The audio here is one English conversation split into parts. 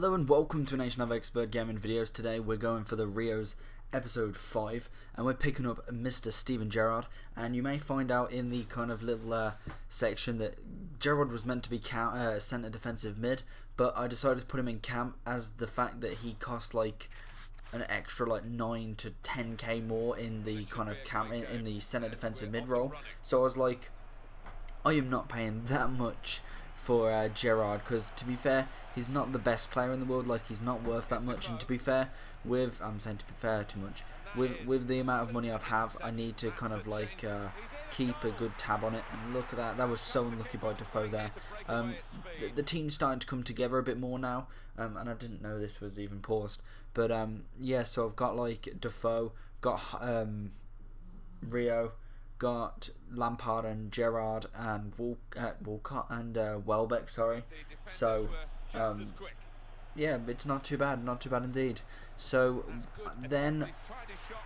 Hello and welcome to a Nation of Expert Gaming videos. Today we're going for the Rios episode 5 and we're picking up Mr. Steven Gerrard, and you may find out in the kind of little section that Gerrard was meant to be centre defensive mid, but I decided to put him in cam as the fact that he cost like an extra like 9 to 10k more in the kind of cam in the centre defensive mid role. So I was like, I am not paying that much for Gerrard, because to be fair, he's not the best player in the world. Like, he's not worth that much, and to be fair, I'm saying to be fair too much, with the amount of money I have, I need to kind of like keep a good tab on it. And look at that, that was so unlucky by Defoe there. The team's starting to come together a bit more now, and I didn't know this was even paused, but yeah, so I've got like Defoe, got Rio, got Lampard and Gerrard and Walcott and Welbeck, sorry. So yeah, it's not too bad indeed. So then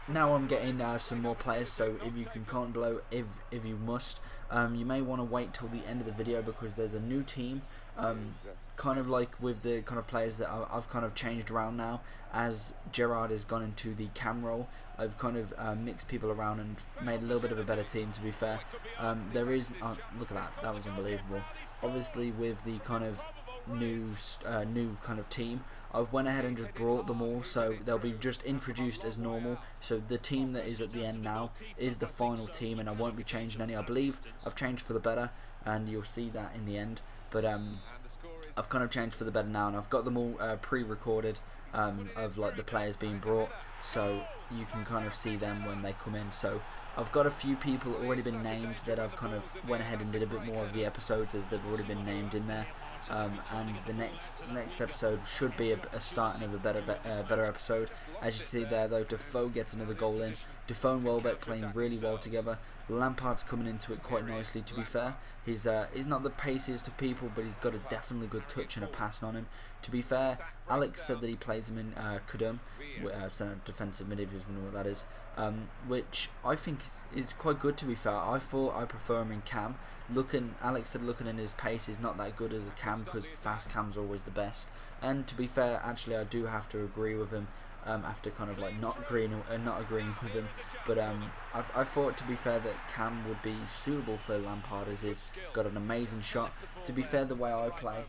now I'm getting some more players, so if you can comment below if you must. You may want to wait till the end of the video because there's a new team, kind of like with the kind of players that I've kind of changed around now as Gerrard has gone into the cam role. I've kind of mixed people around and made a little bit of a better team, to be fair. There is, look at that was unbelievable. Obviously with the kind of new kind of team, I went ahead and just brought them all, so they'll be just introduced as normal. So the team that is at the end now is the final team, and I won't be changing any. I believe I've changed for the better, and you'll see that in the end. But I've kind of changed for the better now, and I've got them all pre-recorded of like the players being brought, so you can kind of see them when they come in. So I've got a few people already been named that I've kind of went ahead and did a bit more of the episodes as they've already been named in there. And the next episode should be a starting of a better episode. As you can see there though, Defoe gets another goal in. Defoe and Welbeck playing really well together. Lampard's coming into it quite nicely, to be fair. He's not the paciest of people, but he's got a definitely good touch and a passing on him. To be fair, Alex said that he plays him in Kudum, centre defensive mid, if you know what that is, which I think is quite good, to be fair. I thought I prefer him in cam. Alex said looking at his pace is not that good as a cam, because fast cam's are always the best. And to be fair, actually I do have to agree with him. After kind of like not agreeing with him, but I thought, to be fair, that Cam would be suitable for Lampard, as he's got an amazing shot. To be fair, the way I play,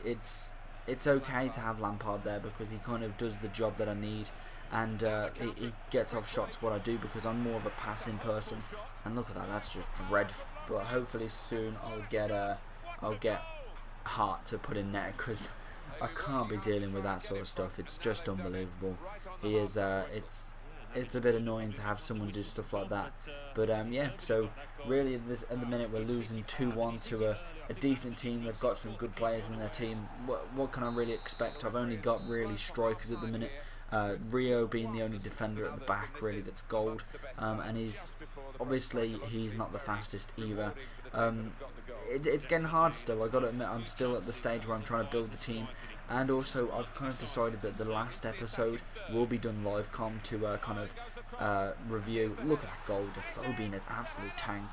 it's okay to have Lampard there because he kind of does the job that I need, and he gets off shots what I do, because I'm more of a passing person. And look at that, that's just dreadful. But hopefully soon I'll get Hart to put in net, because I can't be dealing with that sort of stuff. It's just unbelievable. He is. It's a bit annoying to have someone do stuff like that. But yeah. So really, at the minute, we're losing 2-1 to a decent team. They've got some good players in their team. What can I really expect? I've only got really strikers at the minute. Rio being the only defender at the back, really, that's gold. And he's not the fastest either. It's getting hard still. I got to admit, I'm still at the stage where I'm trying to build the team, and also I've kind of decided that the last episode will be done live com to kind of review. Look at that goal, Defoe being an absolute tank.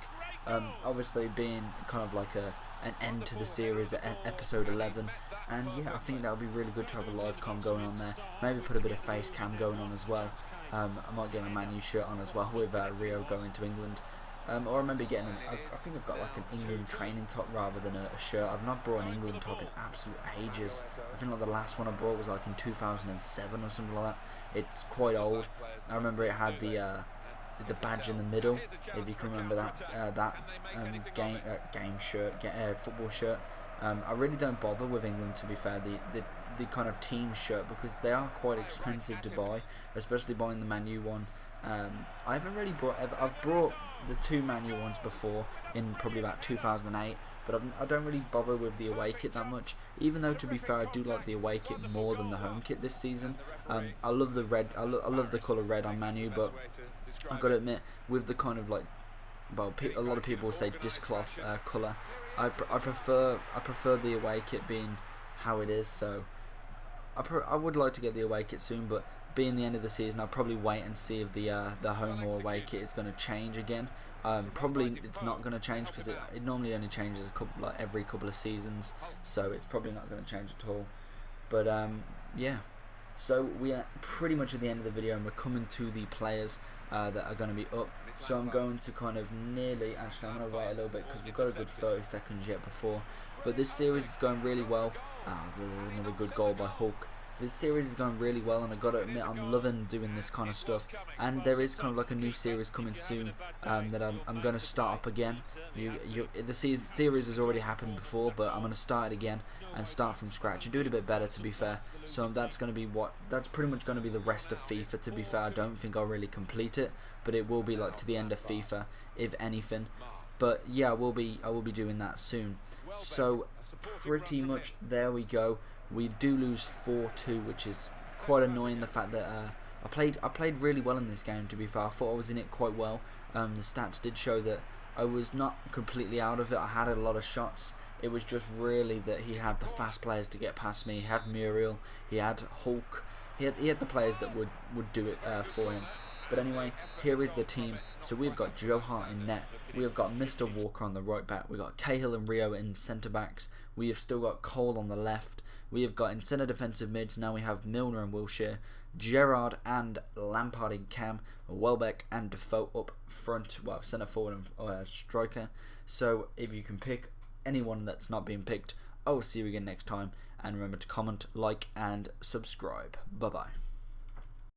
Obviously being kind of like an end to the series at episode 11, and yeah, I think that would be really good to have a live com going on there. Maybe put a bit of face cam going on as well. I might get a Man U shirt on as well with Rio going to England. Or I remember getting I think I've got like an England training top rather than a shirt. I've not brought an England top in absolute ages. I think like the last one I brought was like in 2007 or something like that. It's quite old. I remember it had the badge in the middle, if you can remember that game shirt, football shirt. I really don't bother with England, to be fair, the kind of team shirt, because they are quite expensive to buy, especially buying the Man U one. I haven't really I've brought the two Man U ones before in probably about 2008, but I don't really bother with the away kit that much, even though, to be fair, I do like the away kit more than the home kit this season. I love the red, I love the colour red on Man U, but I've got to admit, with the kind of like, well, a lot of people will say discloth colour, I prefer the away kit being how it is. So I would like to get the away kit soon, but being the end of the season, I'll probably wait and see if the home or away kit is going to change again. Probably it's not going to change because it normally only changes every couple of seasons, so it's probably not going to change at all. But yeah, so we are pretty much at the end of the video, and we're coming to the players that are going to be up. So I'm going to kind of actually I'm going to wait a little bit because we've got a good 30 seconds yet before. But this series is going really well. There's another good goal by Hulk. This series is going really well, and I got to admit, I'm loving doing this kind of stuff. And there is kind of like a new series coming soon that I'm going to start up again. The series has already happened before, but I'm going to start it again and start from scratch and do it a bit better, to be fair. So that's going to be that's pretty much going to be the rest of FIFA, to be fair. I don't think I'll really complete it, but it will be like to the end of FIFA, if anything. But yeah, I will be doing that soon. So pretty much there we go. We do lose 4-2, which is quite annoying. The fact that I played really well in this game, to be fair. I thought I was in it quite well. The stats did show that I was not completely out of it. I had a lot of shots. It was just really that he had the fast players to get past me. He had Muriel, he had Hulk, he had the players that would do it for him. But anyway, here is the team. So we've got Joe Hart in net. We have got Mr. Walker on the right back. We've got Cahill and Rio in centre backs. We have still got Cole on the left. We have got in centre defensive mids. Now we have Milner and Wilshere, Gerrard and Lampard in cam, Welbeck and Defoe up front. Well, centre forward and striker. So if you can pick anyone that's not being picked, I'll see you again next time. And remember to comment, like and subscribe. Bye bye.